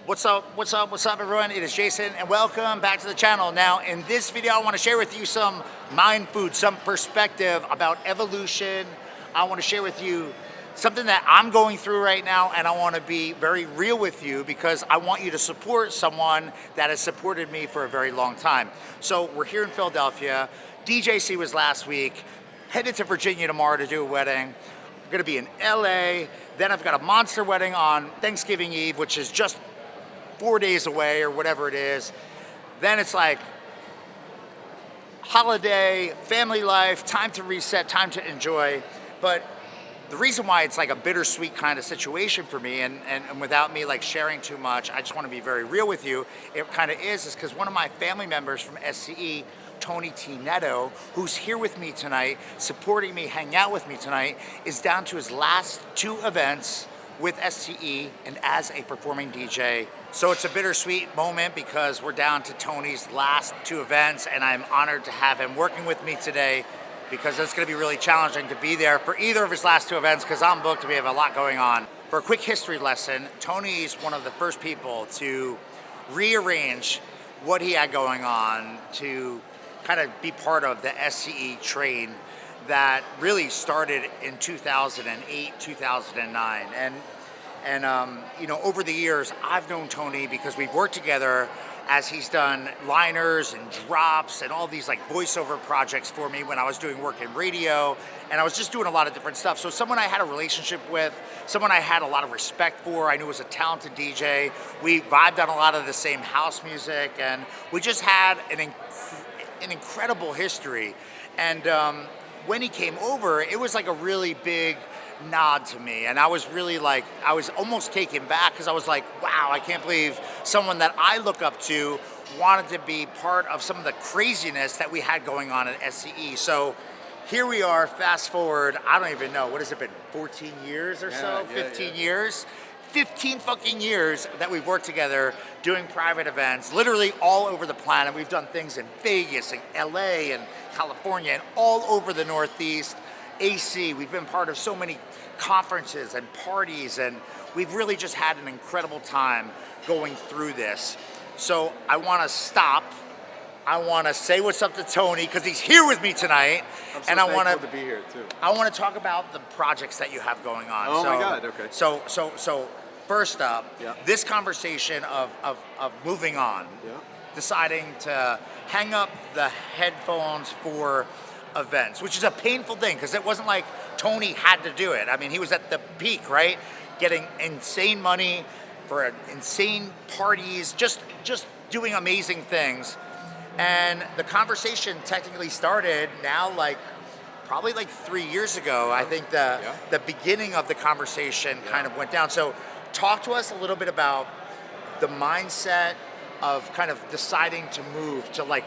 What's up, everyone? It is Jason, and welcome back to the channel. Now, in this video, I want to share with you some mind food, some perspective about evolution. I want to share with you something that I'm going through right now, and I want to be very real with you because I want you to support someone that has supported me for a very long time. So we're here in Philadelphia. DJC was last week. Headed to Virginia tomorrow to do a wedding. I'm going to be in LA. Then I've got a monster wedding on Thanksgiving Eve, which is just 4 days away or whatever it is. Then it's like holiday, family life, time to reset, time to enjoy. But the reason why it's like a bittersweet kind of situation for me, and without me like sharing too much, I just want to be very real with you. It kind of is because one of my family members from SCE, Tee Neto, who's here with me tonight, supporting me, hanging out with me tonight, is down to his last 2 events with SCE and as a performing DJ. So it's a bittersweet moment because we're down to Tony's last 2 events, and I'm honored to have him working with me today because it's going to be really challenging to be there for either of his last 2 events because I'm booked and we have a lot going on. For a quick history lesson, Tony's one of the first people to rearrange what he had going on to kind of be part of the SCE train that really started in 2008, 2009. And you know, over the years, I've known Tony because we've worked together as he's done liners and drops and all these like voiceover projects for me when I was doing work in radio, and I was just doing a lot of different stuff. So someone I had a relationship with, someone I had a lot of respect for, I knew was a talented DJ. We vibed on a lot of the same house music, and we just had an incredible history. And when he came over, it was like a really big nod to me, and I was really like, I was almost taken back because I was like, wow, I can't believe someone that I look up to wanted to be part of some of the craziness that we had going on at SCE. So here we are, fast forward, I don't even know, what has it been, 14 years or so? 15 years? 15 fucking years that we've worked together doing private events, literally all over the planet. We've done things in Vegas and LA and California and all over the Northeast. AC, we've been part of so many conferences and parties, and we've really just had an incredible time going through this. So I want to stop. I want to say what's up to Tony because he's here with me tonight. I'm so and I want to be here too. I want to talk about the projects that you have going on. Oh my God, okay. So first up, this conversation of moving on, deciding to hang up the headphones for events, which is a painful thing because it wasn't like Tony had to do it. I mean, he was at the peak, right? Getting insane money for insane parties, just doing amazing things. And the conversation technically started now like probably like 3 years ago. I think the beginning of the conversation kind of went down. So talk to us a little bit about the mindset of kind of deciding to move to like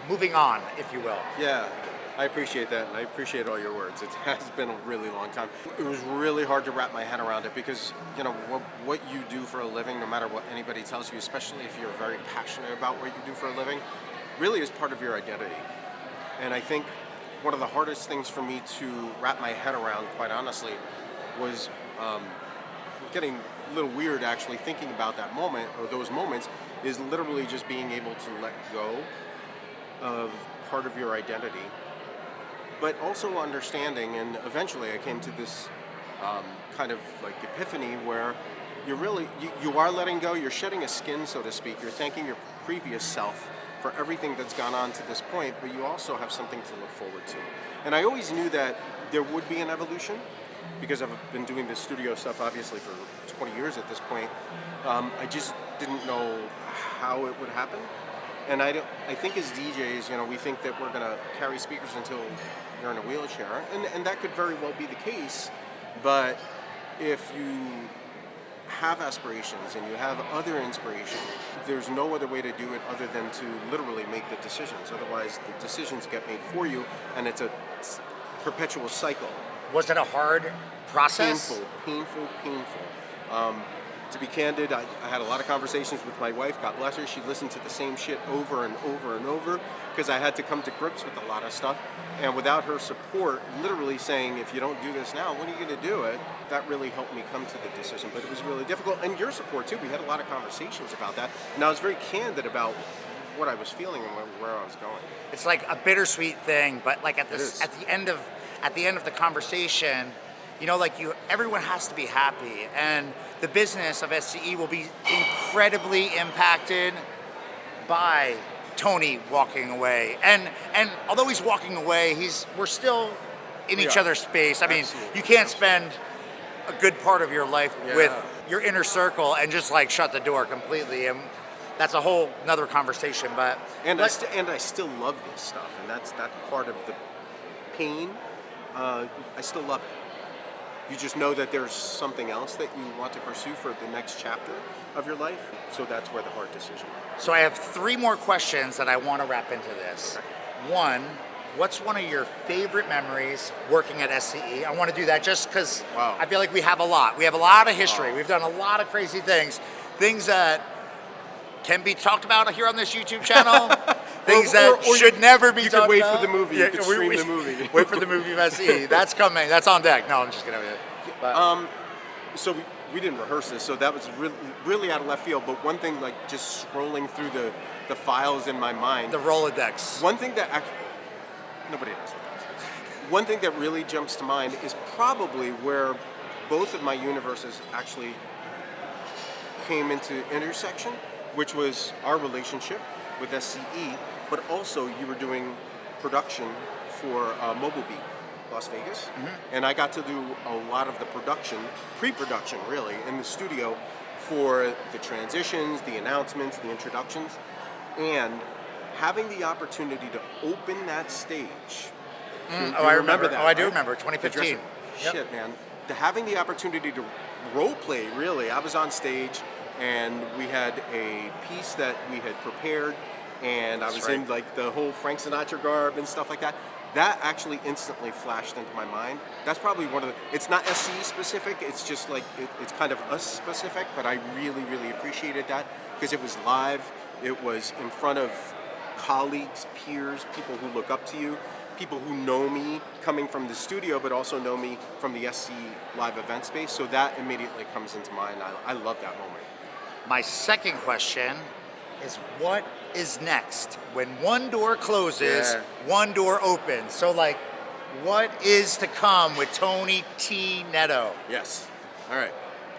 moving on, if you will. Yeah, I appreciate that, and I appreciate all your words. It has been a really long time. It was really hard to wrap my head around it because, you know, what you do for a living, no matter what anybody tells you, especially if you're very passionate about what you do for a living, really is part of your identity. And I think one of the hardest things for me to wrap my head around, quite honestly, was getting a little weird actually thinking about that moment, or those moments, is literally just being able to let go of part of your identity, but also understanding, and eventually I came to this kind of like epiphany where you're really, you are letting go, you're shedding a skin, so to speak, you're thanking your previous self for everything that's gone on to this point, but you also have something to look forward to. And I always knew that there would be an evolution because I've been doing this studio stuff obviously for 20 years at this point. I just didn't know how it would happen. And I think as DJs, you know, we think that we're going to carry speakers until you're in a wheelchair, and that could very well be the case. But if you have aspirations and you have other inspiration, there's no other way to do it other than to literally make the decisions. Otherwise, the decisions get made for you, and it's a perpetual cycle. Was it a hard process? Painful. to be candid, I had a lot of conversations with my wife. God bless her. She listened to the same shit over and over and over because I had to come to grips with a lot of stuff. And without her support, literally saying, if you don't do this now, when are you going to do it? That really helped me come to the decision. But it was really difficult. And your support, too. We had a lot of conversations about that. And I was very candid about what I was feeling and where I was going. It's like a bittersweet thing, but like at the end of the conversation, you know, like everyone has to be happy, and the business of SCE will be incredibly impacted by Tony walking away. And although he's walking away, we're still in each other's space. I mean, Absolutely. you can't spend a good part of your life with your inner circle and just like shut the door completely. And that's a whole another conversation. But I still love this stuff, and that's part of the pain. I still love it. You just know that there's something else that you want to pursue for the next chapter of your life. So that's where the hard decision is. So I have 3 more questions that I want to wrap into this. One, what's one of your favorite memories working at SCE? I want to do that just because I feel like we have a lot. We have a lot of history. We've done a lot of crazy things that can be talked about here on this YouTube channel. Things that should never be talked about. You could wait for the movie. You could stream the movie. Wait for the movie of SCE. That's coming. That's on deck. No, I'm just kidding. So we didn't rehearse this, so that was really out of left field. But one thing, like just scrolling through the files in my mind. The Rolodex. One thing that nobody knows what that is. One thing that really jumps to mind is probably where both of my universes actually came into intersection, which was our relationship with SCE, but also you were doing production for Mobile Beat, Las Vegas, and I got to do a lot of the production, pre-production really, in the studio for the transitions, the announcements, the introductions, and having the opportunity to open that stage. I remember that. Oh, I do remember, 2015. Shit, man. Having the opportunity to role play, really. I was on stage, and we had a piece that we had prepared, and I was in like the whole Frank Sinatra garb and stuff like that. That actually instantly flashed into my mind. That's probably one of the, it's not SCE specific, it's just like, it's kind of us specific, but I really, really appreciated that because it was live, it was in front of colleagues, peers, people who look up to you, people who know me coming from the studio, but also know me from the SCE live event space. So that immediately comes into mind. I love that moment. My second question is, what is next? When one door closes, one door opens. So like, what is to come with Tony Tee Neto? Yes. All right.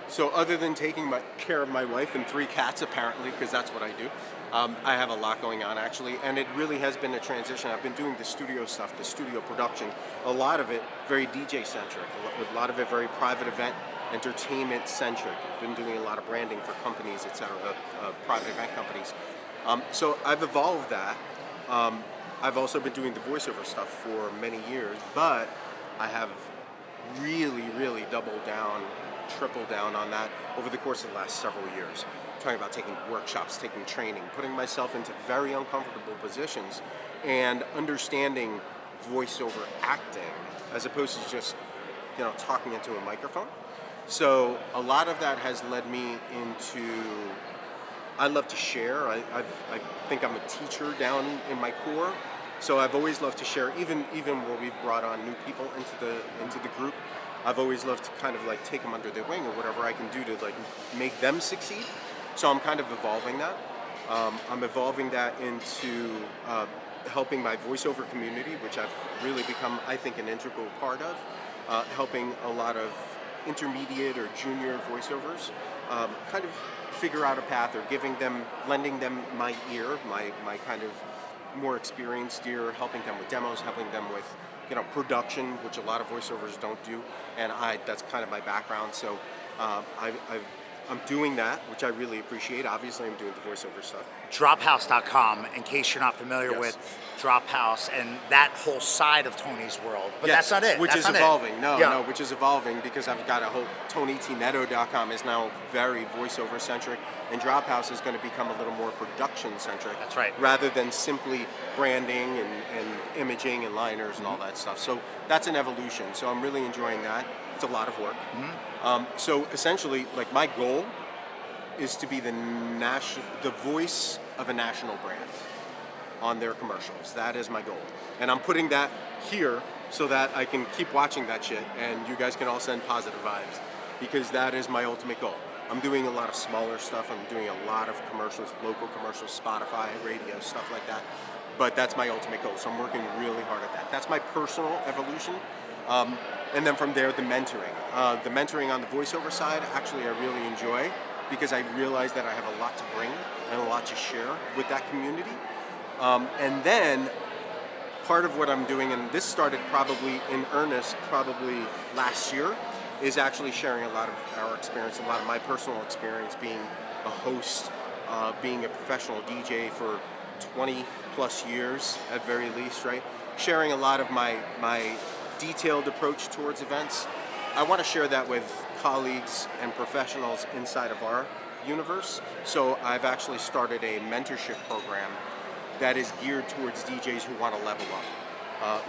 So other than taking care of my wife and 3 cats, apparently, because that's what I do, I have a lot going on, actually, and it really has been a transition. I've been doing the studio stuff, the studio production, a lot of it very DJ-centric, a lot of it very private event, entertainment-centric. I've been doing a lot of branding for companies, et cetera, private event companies. So I've evolved that. I've also been doing the voiceover stuff for many years, but I have really, really doubled down, tripled down on that over the course of the last several years. I'm talking about taking workshops, taking training, putting myself into very uncomfortable positions, and understanding voiceover acting as opposed to just, talking into a microphone. So a lot of that has led me into, I love to share. I think I'm a teacher down in my core. So I've always loved to share, even where we've brought on new people into the group. I've always loved to kind of like take them under their wing or whatever I can do to like make them succeed. So I'm kind of evolving that. I'm evolving that into helping my voiceover community, which I've really become, I think, an integral part of, helping a lot of intermediate or junior voiceovers kind of figure out a path, or lending them my ear, my kind of more experienced ear, helping them with demos, helping them with production, which a lot of voiceovers don't do, and that's kind of my background. So I'm doing that, which I really appreciate. Obviously, I'm doing the voiceover stuff. Drophouse.com, in case you're not familiar with Drophouse and that whole side of Tony's world. But that's not it. Which that's is evolving. No, which is evolving because I've got a whole TonyTneto.com is now very voiceover centric, and Drophouse is going to become a little more production centric. That's right. Rather than simply branding and imaging and liners and all that stuff. So that's an evolution. So I'm really enjoying that. It's a lot of work. So essentially, like my goal is to be the voice of a national brand on their commercials. That is my goal. And I'm putting that here so that I can keep watching that shit and you guys can all send positive vibes, because that is my ultimate goal. I'm doing a lot of smaller stuff. I'm doing a lot of commercials, local commercials, Spotify, radio, stuff like that. But that's my ultimate goal. So I'm working really hard at that. That's my personal evolution. And then from there, the mentoring. The mentoring on the voiceover side, actually, I really enjoy, because I realize that I have a lot to bring and a lot to share with that community. And then part of what I'm doing, and this started probably in earnest probably last year, is actually sharing a lot of our experience, a lot of my personal experience being a host, being a professional DJ for 20 plus years at very least, right? Sharing a lot of my detailed approach towards events. I want to share that with colleagues and professionals inside of our universe. So I've actually started a mentorship program that is geared towards DJs who want to level up.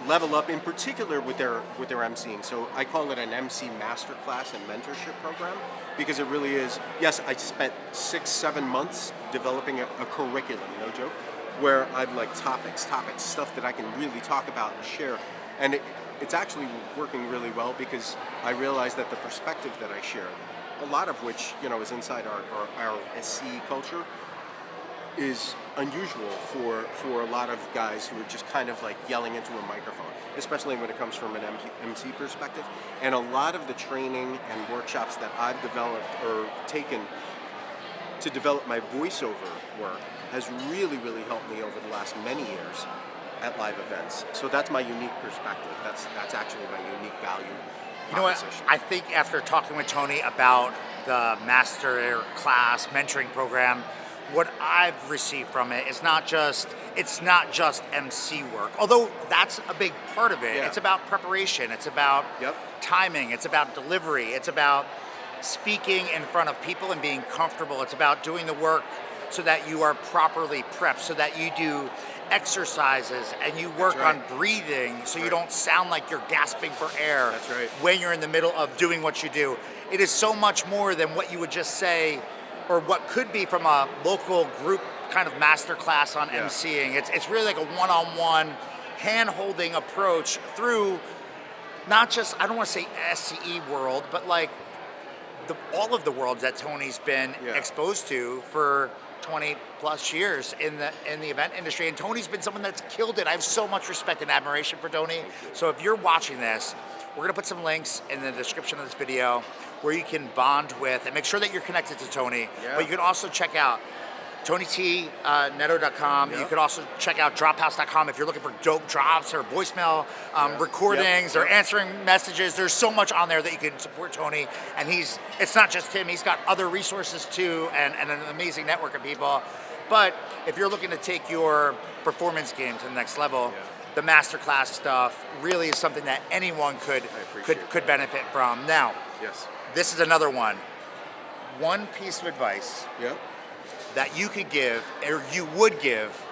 Level up in particular with their emceeing. So I call it an MC masterclass and mentorship program, because it really is, yes, I spent 6-7 months developing a curriculum, no joke, where I've like topics, stuff that I can really talk about and share. And it's actually working really well, because I realize that the perspective that I share, a lot of which, you know, is inside our SCE culture, is unusual for a lot of guys who are just kind of like yelling into a microphone, especially when it comes from an MC perspective. And a lot of the training and workshops that I've developed or taken to develop my voiceover work has really, really helped me over the last many years at live events. So that's my unique perspective. That's actually my unique value. You know what? I think after talking with Tony about the master class mentoring program, what I've received from it is it's not just MC work, although that's a big part of it. Yeah. It's about preparation. It's about timing. It's about delivery. It's about speaking in front of people and being comfortable. It's about doing the work so that you are properly prepped, so that you do exercises and you work on breathing so you don't sound like you're gasping for air when you're in the middle of doing what you do. It is so much more than what you would just say, or what could be from a local group kind of master class on emceeing. It's really like a one-on-one hand-holding approach through not just, I don't want to say SCE world, but like all of the worlds that Tony's been exposed to for 20 plus years in the event industry. And Tony's been someone that's killed it. I have so much respect and admiration for Tony. So if you're watching this, we're gonna put some links in the description of this video where you can bond with and make sure that you're connected to Tony. But you can also check out TonyTeeNeto.com. You can also check out drophouse.com if you're looking for dope drops or voicemail recordings or answering messages. There's so much on there that you can support Tony. And it's not just him, he's got other resources too, and an amazing network of people. But if you're looking to take your performance game to the next level, the masterclass stuff really is something that anyone could benefit from. Now, this is another one. One piece of advice that you could give, or you would give,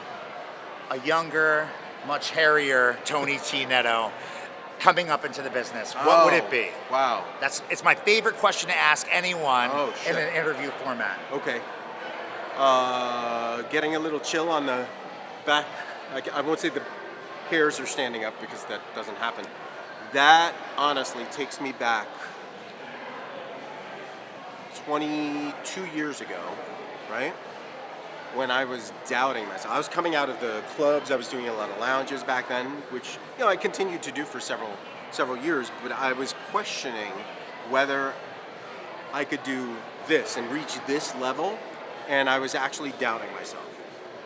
a younger, much hairier Tony Tee Neto coming up into the business, what would it be? Wow. It's my favorite question to ask anyone in an interview format. Okay. Getting a little chill on the back. I won't say the hairs are standing up, because that doesn't happen. That honestly takes me back 22 years ago, right? When I was doubting myself. I was coming out of the clubs, I was doing a lot of lounges back then, which, you know, I continued to do for several years, but I was questioning whether I could do this and reach this level, and I was actually doubting myself.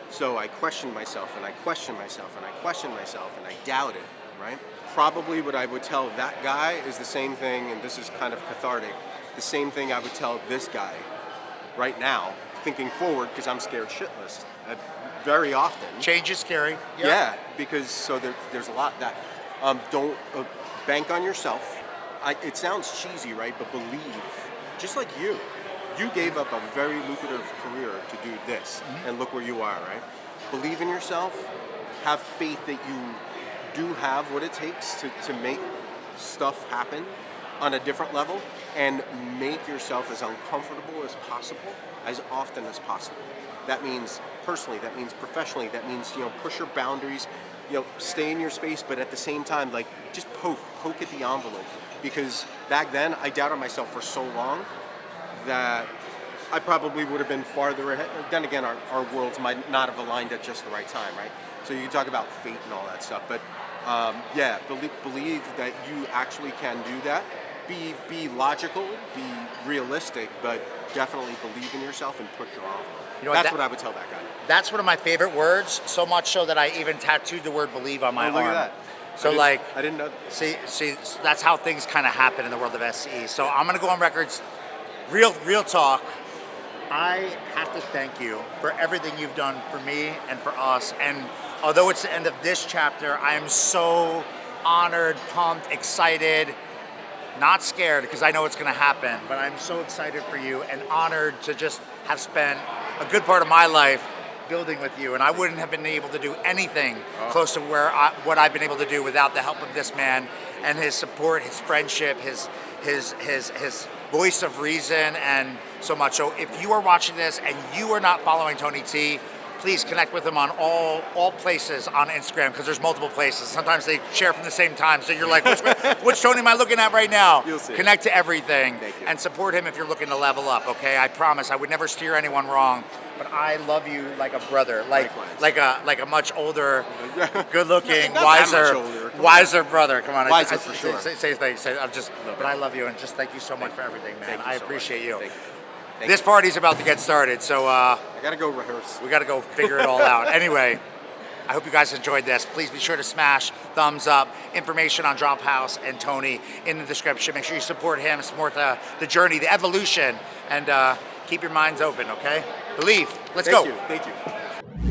So I questioned myself, and I questioned myself, and I questioned myself, and I doubted, right? Probably what I would tell that guy is the same thing, and this is kind of cathartic, the same thing I would tell this guy right now, thinking forward, because I'm scared shitless very often. Change is scary. Yeah, because there's a lot that don't bank on yourself. It sounds cheesy, right? But believe, just like you gave up a very lucrative career to do this, and look where you are, right? Believe in yourself. Have faith that you do have what it takes to make stuff happen. on a different level and make yourself as uncomfortable as possible as often as possible. That means personally, that means professionally, that means, push your boundaries, stay in your space, but at the same time, like, just poke at the envelope. Because back then, I doubted myself for so long that I probably would have been farther ahead. Then again, our worlds might not have aligned at just the right time, right? So you can talk about fate and all that stuff, but believe that you actually can do that. Be logical, be realistic, but definitely believe in yourself and push your envelope. That's what I would tell that guy. That's one of my favorite words, so much so that I even tattooed the word believe on my arm. Look at that. So I didn't know. See, that's how things kind of happen in the world of SCE. So I'm gonna go on records, real talk. I have to thank you for everything you've done for me and for us. And although it's the end of this chapter, I am so honored, pumped, excited, not scared because I know it's gonna happen, but I'm so excited for you and honored to just have spent a good part of my life building with you, and I wouldn't have been able to do anything close to what I've been able to do without the help of this man and his support, his friendship, his voice of reason, and so much. So if you are watching this and you are not following Tony T, please connect with him on all places on Instagram, because there's multiple places. Sometimes they share from the same time, so you're like, which Tony am I looking at right now? You'll see. Connect to everything and support him if you're looking to level up, okay? I promise I would never steer anyone wrong, but I love you like a brother, like a much older, good-looking, wiser brother. Come on, wiser for sure. Say things. But I love you, and just thank you so much for everything, man. I appreciate you. Thank you. This party's about to get started, so I gotta go rehearse. We gotta go figure it all out. Anyway, I hope you guys enjoyed this. Please be sure to smash thumbs up. Information on Drop House and Tony in the description. Make sure you support him, support the journey, the evolution, and keep your minds open, okay? Believe. Let's go. Thank you.